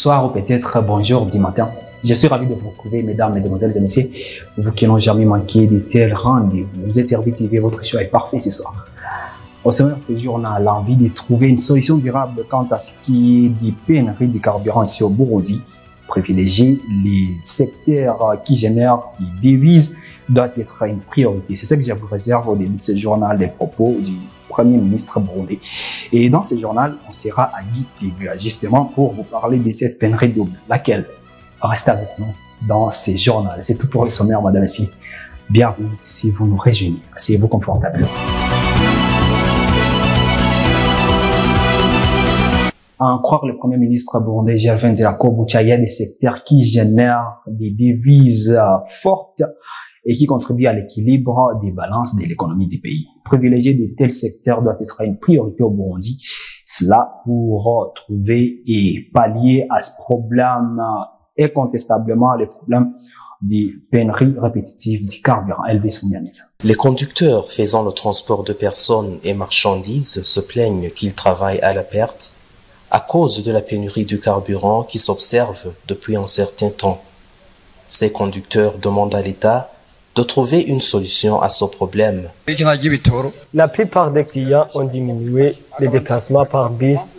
bonsoir ou peut-être bonjour du matin. Je suis ravi de vous retrouver, mesdames, mesdemoiselles et messieurs, vous qui n'ont jamais manqué de tels rendez-vous. Vous êtes Hervé TV, votre choix est parfait ce soir. Au sommaire de ce jour, on a l'envie de trouver une solution durable quant à ce qui est des pénuries du carburant ici au Burundi. Privilégier les secteurs qui génèrent des devises doit être une priorité. C'est ce que je vous réserve au début de ce journal, les propos du Premier ministre burundais. Et dans ce journal, on sera à Gitega, justement pour vous parler de cette pénurie double. Laquelle? Restez avec nous dans ce journal. C'est tout pour le sommaire, madame et messieurs. Bienvenue si vous nous rejoignez. Asseyez-vous confortablement. À en croire le Premier ministre burundais Gervais Ndirakobucha, il y a des secteurs qui génèrent des devises fortes et qui contribuent à l'équilibre des balances de l'économie du pays. Privilégier de tels secteurs doit être une priorité au Burundi. Cela pour trouver et pallier à ce problème incontestablement le problème des pénuries répétitives du carburant. Les conducteurs faisant le transport de personnes et marchandises se plaignent qu'ils travaillent à la perte à cause de la pénurie du carburant qui s'observe depuis un certain temps. Ces conducteurs demandent à l'État de trouver une solution à ce problème. La plupart des clients ont diminué les déplacements par bus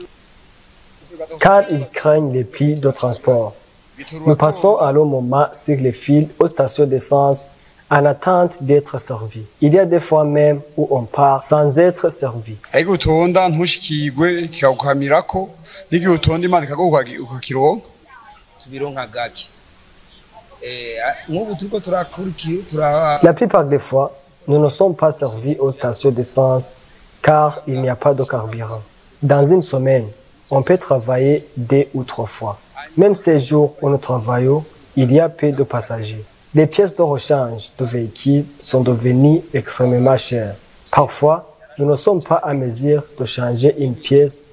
car ils craignent les prix de transport. Nous passons à long moment sur les fils aux stations d'essence en attente d'être servis. Il y a des fois même où on part sans être servi. La plupart des fois, nous ne sommes pas servis aux stations d'essence car il n'y a pas de carburant. Dans une semaine, on peut travailler 2 ou 3 fois. Même ces jours où nous travaillons, il y a peu de passagers. Les pièces de rechange de véhicules sont devenues extrêmement chères. Parfois, nous ne sommes pas à mesure de changer une pièce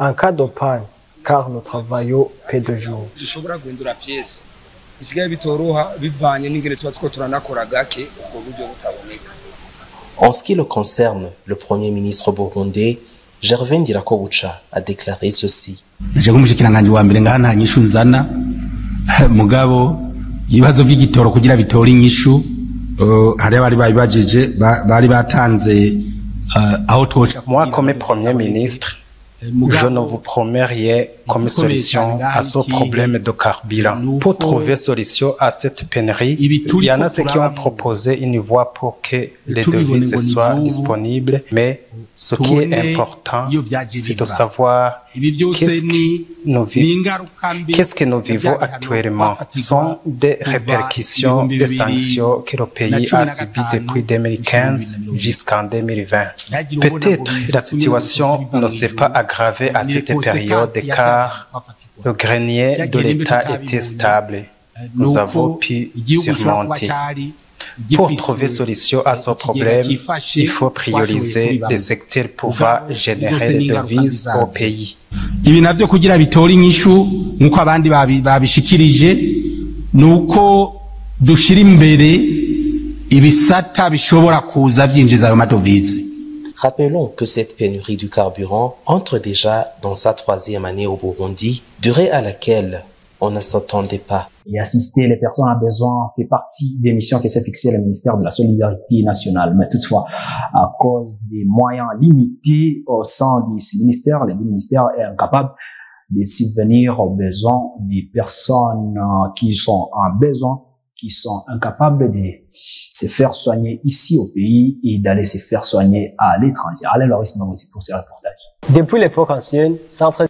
en cas de panne car nous travaillons peu de jours. En ce qui le concerne, le Premier ministre burundais Gervais Ndirakobucha a déclaré ceci. Mugabo ibibazo by'igitoro kugira bitore inyishu hari bari babajije bari batanze aho twoca. Moi comme Premier ministre, je ne vous promets rien comme solution à ce problème de carburant. Pour trouver solution à cette pénurie, il y en a ceux qui ont proposé une voie pour que les devises soient disponibles, mais ce qui est important, c'est de savoir qu'est-ce que nous vivons actuellement. Sont des répercussions des sanctions que le pays a subies depuis 2015 jusqu'en 2020. Peut-être la situation ne s'est pas aggravée à cette période car le grenier de l'État était stable. Nous avons pu surmonter. Pour trouver solution à ce problème, il faut prioriser les secteurs pouvant générer des devises au pays. Ibi navyo kugira bitore inyishu nkuko abandi babishikirije nuko dushira imbere ibisata bishobora kuza vyinjiza ayo madovize. Rappelons que cette pénurie du carburant entre déjà dans sa 3e année au Burundi, durée à laquelle on ne s'attendait pas. Et assister les personnes à besoin fait partie des missions que s'est fixé le ministère de la Solidarité nationale. Mais toutefois, à cause des moyens limités au sein de ce ministère, le ministère est incapable de subvenir aux besoins des personnes qui sont en besoin, qui sont incapables de se faire soigner ici au pays et d'aller se faire soigner à l'étranger. Allez, Loris, donc aussi pour ces reportages. Depuis l'époque ancienne, s'entraider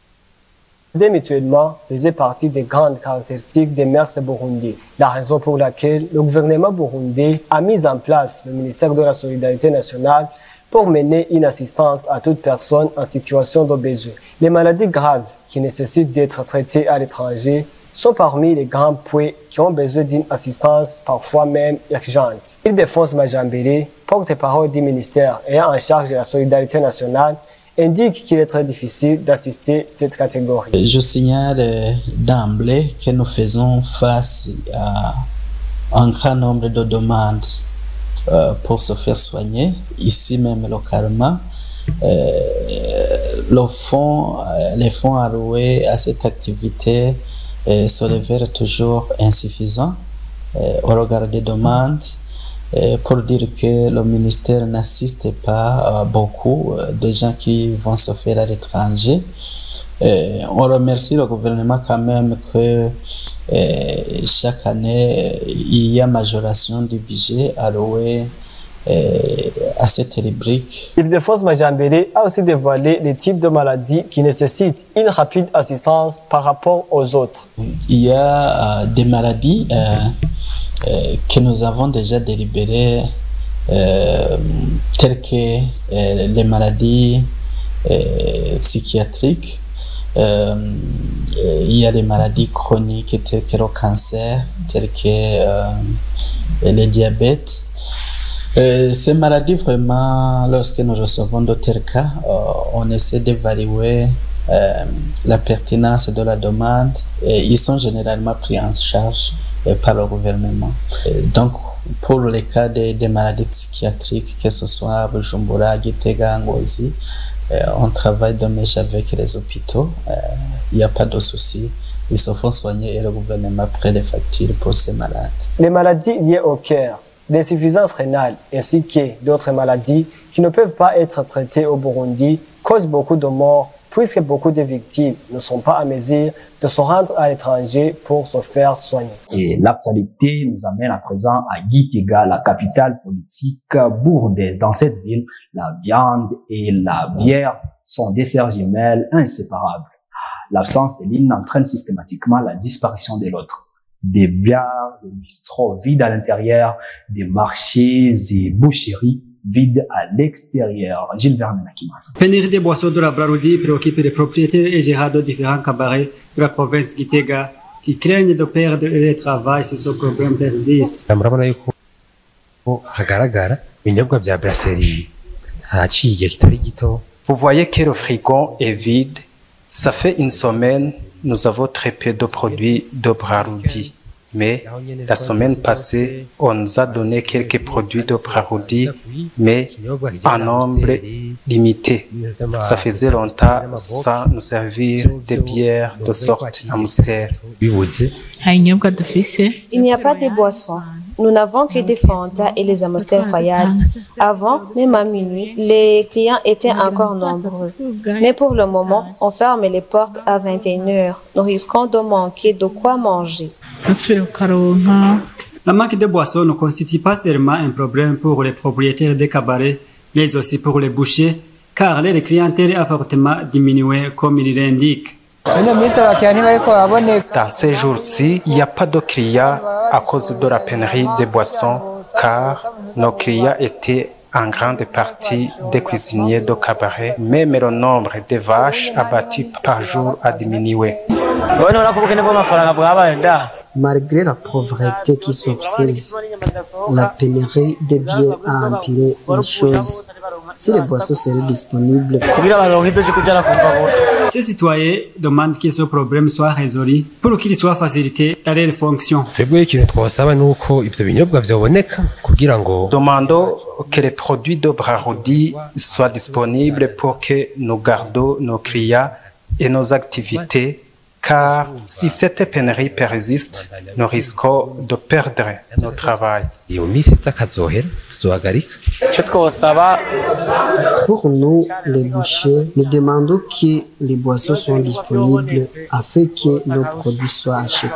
mutuellement faisait partie des grandes caractéristiques des mœurs burundais. La raison pour laquelle le gouvernement burundais a mis en place le ministère de la Solidarité nationale pour mener une assistance à toute personne en situation de besoin. Les maladies graves qui nécessitent d'être traitées à l'étranger sont parmi les grands points qui ont besoin d'une assistance parfois même urgente. Ildefonse Majambere, porte-parole du ministère ayant en charge de la solidarité nationale, indique qu'il est très difficile d'assister cette catégorie. Je signale d'emblée que nous faisons face à un grand nombre de demandes pour se faire soigner, ici même localement. Les fonds alloués à cette activité se révèlent toujours insuffisants au regard des demandes, pour dire que le ministère n'assiste pas beaucoup de gens qui vont se faire à l'étranger. On remercie le gouvernement quand même que chaque année, il y a majoration du budget alloué à cette rubrique. Ildefonse Majambele a aussi dévoilé les types de maladies qui nécessitent une rapide assistance par rapport aux autres. Il y a des maladies que nous avons déjà délibérées, telles que les maladies psychiatriques. Il y a les maladies chroniques telles que le cancer, telles que le diabète. Ces maladies, vraiment, lorsque nous recevons d'autres cas, on essaie d'évaluer la pertinence de la demande et ils sont généralement pris en charge par le gouvernement. Donc, pour les cas des maladies psychiatriques, que ce soit Bujumbura, Gitega, Ngozi, on travaille de mèche avec les hôpitaux. Il n'y a pas de souci. Ils se font soigner et le gouvernement prête les factures pour ces malades. Les maladies liées au cœur, l'insuffisance rénale ainsi que d'autres maladies qui ne peuvent pas être traitées au Burundi causent beaucoup de morts puisque beaucoup de victimes ne sont pas à mesure de se rendre à l'étranger pour se faire soigner. Et l'actualité nous amène à présent à Gitega, la capitale politique burundaise. Dans cette ville, la viande et la bière sont des desserts jumelles inséparables. L'absence de l'une entraîne systématiquement la disparition de l'autre. Des bières et bistrots vides à l'intérieur, des marchés et boucheries vides à l'extérieur. Gilles Vernet-Nakiman. Pénurie des boissons de la Braroudi préoccupe les propriétaires et gérants de différents cabarets de la province Gitega qui craignent de perdre le travail si ce problème persiste. Vous voyez que le frigo est vide. Ça fait une semaine, nous avons très peu de produits de Braroudi. Mais la semaine passée, on nous a donné quelques produits de Braroudi, mais en nombre limité. Ça faisait longtemps sans nous servir de bières de sorte Amstel. Il n'y a pas de boissons. Nous n'avons que des Fanta et les Amstel royales. Avant, même à minuit, les clients étaient encore nombreux. Mais pour le moment, on ferme les portes à 21h. Nous risquons de manquer de quoi manger. La manque de boissons ne constitue pas seulement un problème pour les propriétaires des cabarets, mais aussi pour les bouchers, car les clientèle a fortement diminué comme il l'indique. Dans ces jours-ci, il n'y a pas de clients à cause de la pénurie de boissons, car nos clients étaient en grande partie des cuisiniers de cabaret. Même le nombre de vaches abattues par jour a diminué. Malgré la pauvreté qui s'observe, la pénurie des biens a empiré les choses. Si les boissons seraient disponibles, Ces citoyens demandent que ce problème soit résolu pour qu'il soit facilité dans les fonctions. Demandons que les produits de Braroudi soient disponibles pour que nous gardions nos clients et nos activités, car si cette pénurie persiste, nous risquons de perdre notre travail. pour nous, les bouchers, nous demandons que les boissons soient disponibles afin que nos produits soient achetés.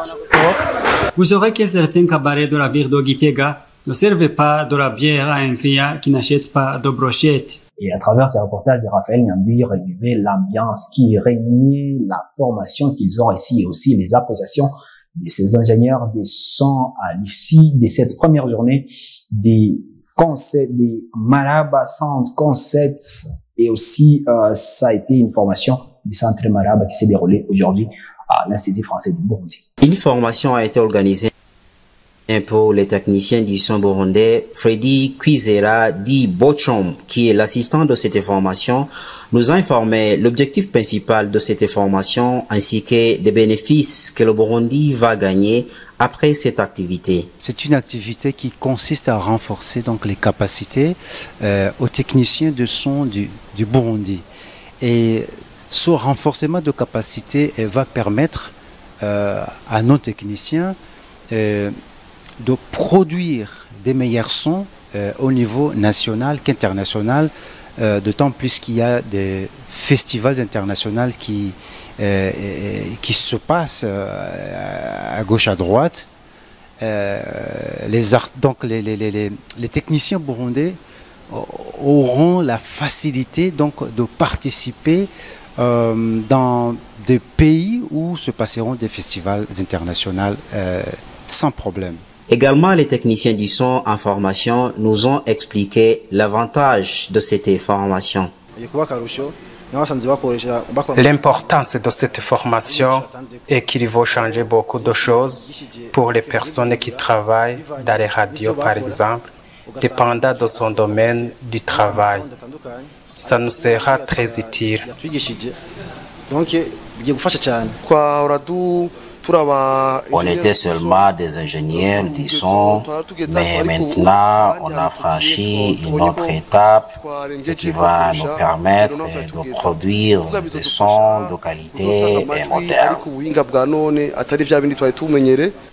Vous saurez que certains cabarets de la ville de Gitega ne servent pas de la bière à un client qui n'achète pas de brochettes. Et à travers ces reportages de Raphaël Nyandui, revivait l'ambiance qui régnait, la formation qu'ils ont reçue et aussi les appréciations de ces ingénieurs de son à l'issue de cette première journée des concepts, des Maraba Sound Concepts et aussi ça a été une formation du centre Maraba qui s'est déroulée aujourd'hui à l'Institut français du Burundi. Une formation a été organisée pour les techniciens du son burundais. Freddy Kwizera dit Bochom, qui est l'assistant de cette formation, nous a informé l'objectif principal de cette formation ainsi que des bénéfices que le Burundi va gagner après cette activité. C'est une activité qui consiste à renforcer donc les capacités aux techniciens de son du Burundi. Et ce renforcement de capacité va permettre à nos techniciens de produire des meilleurs sons au niveau national qu'international, d'autant plus qu'il y a des festivals internationaux qui se passent à gauche, à droite. Donc les techniciens burundais auront la facilité donc de participer dans des pays où se passeront des festivals internationaux sans problème. Également, les techniciens du son en formation nous ont expliqué l'avantage de cette formation. L'importance de cette formation est qu'il va changer beaucoup de choses pour les personnes qui travaillent dans les radios, par exemple, dépendant de son domaine du travail. Ça nous sera très utile. On était seulement des ingénieurs du son, mais maintenant on a franchi une autre étape, ce qui va nous permettre de produire des sons de qualité et modernes.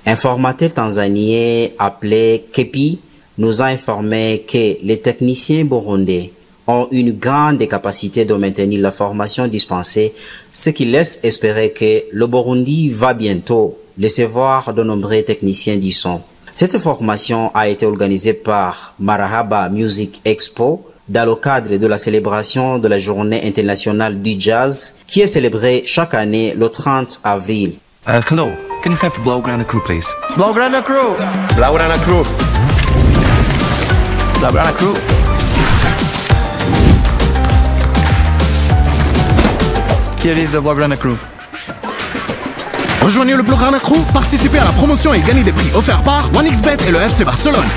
Un formateur tanzanien appelé Kepi nous a informé que les techniciens burundais ont une grande capacité de maintenir la formation dispensée, ce qui laisse espérer que le Burundi va bientôt recevoir de nombreux techniciens du son. Cette formation a été organisée par Marahaba Music Expo dans le cadre de la célébration de la Journée internationale du jazz qui est célébrée chaque année le 30 avril. Hello, can you have Blaugrana crew, please? Blaugrana crew! Blaugrana crew! Blaugrana crew! Here is the Blaugrana crew. Rejoignez le Blaugrana crew, participez à la promotion et gagnez des prix offerts par 1xBet et le FC Barcelone.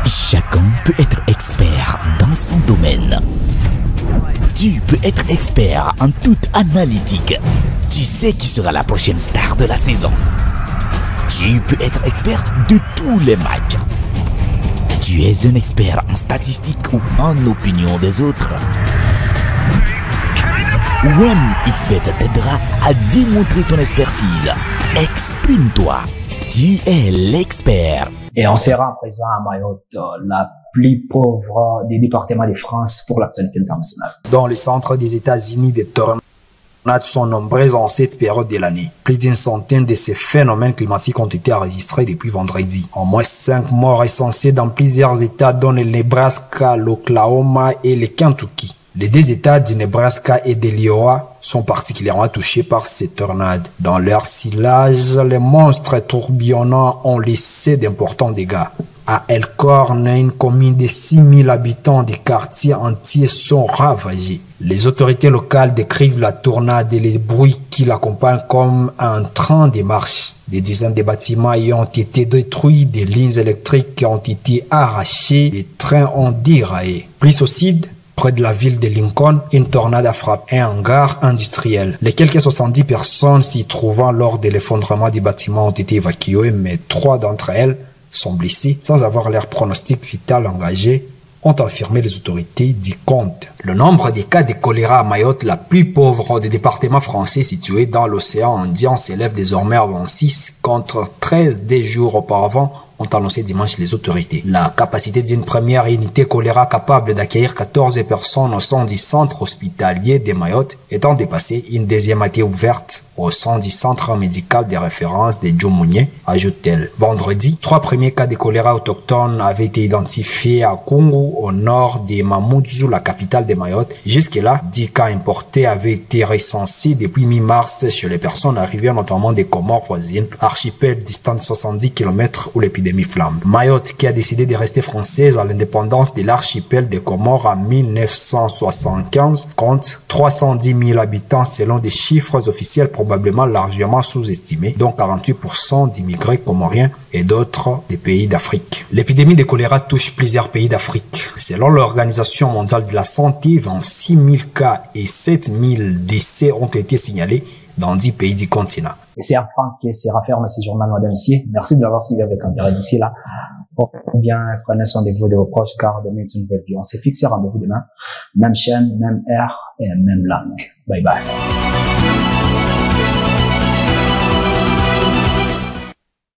Chacun peut être expert dans son domaine. Tu peux être expert en toute analytique. Tu sais qui sera la prochaine star de la saison. Tu peux être expert de tous les matchs. Tu es un expert en statistiques ou en opinion des autres. 1xBet t'aidera à démontrer ton expertise. Exprime-toi. Tu es l'expert. Et on sera présent à Mayotte, la plus pauvre des départements de France pour l'actualité internationale. Dans le centre des États-Unis, des tornades sont nombreuses en cette période de l'année. Plus d'une centaine de ces phénomènes climatiques ont été enregistrés depuis vendredi. Au moins 5 morts recensés dans plusieurs États dont le Nebraska, l'Oklahoma et le Kentucky. Les 2 États du Nebraska et de l'Iowa sont particulièrement touchés par ces tornades. Dans leur sillage, les monstres tourbillonnants ont laissé d'importants dégâts. À Elkhorn, une commune de 6000 habitants, des quartiers entiers sont ravagés. Les autorités locales décrivent la tornade et les bruits qui l'accompagnent comme un train de marche. Des dizaines de bâtiments y ont été détruits, des lignes électriques ont été arrachées, des trains ont déraillé. Plus au sud, près de la ville de Lincoln, une tornade a frappé un hangar industriel. Les quelques 70 personnes s'y trouvant lors de l'effondrement du bâtiment ont été évacuées, mais 3 d'entre elles sont blessées sans avoir leur pronostic vital engagé, ont affirmé les autorités du compte. Le nombre des cas de choléra à Mayotte, la plus pauvre des départements français situés dans l'océan Indien, s'élève désormais à 26 contre 13 des jours auparavant, ont annoncé dimanche les autorités. La capacité d'une première unité choléra capable d'accueillir 14 personnes au sein du centre hospitalier de Mayotte étant dépassée, une deuxième a été ouverte au sein du centre médical de référence de Djomounié, ajoute-t-elle. Vendredi, 3 premiers cas de choléra autochtones avaient été identifiés à Kungu, au nord de Mamoudzou, la capitale de Mayotte. Jusque-là, 10 cas importés avaient été recensés depuis mi-mars sur les personnes arrivées notamment des Comores voisines, archipel distant de 70 km où l'épidémie flambe. Mayotte, qui a décidé de rester française à l'indépendance de l'archipel des Comores en 1975, compte 310 000 habitants selon des chiffres officiels probablement largement sous-estimés, dont 48% d'immigrés comoriens et d'autres des pays d'Afrique. L'épidémie de choléra touche plusieurs pays d'Afrique. Selon l'Organisation mondiale de la santé, 26 000 cas et 7 000 décès ont été signalés dans 10 pays du continent. Et c'est en France qui se referme ce journal, madame ici. Merci de l'avoir suivi avec intérêt d'ici là. Ou bien prenez soin de vous, de vos proches, car demain c'est une nouvelle vie. On s'est fixé rendez-vous demain. Même chaîne, même heure et même langue. Bye bye.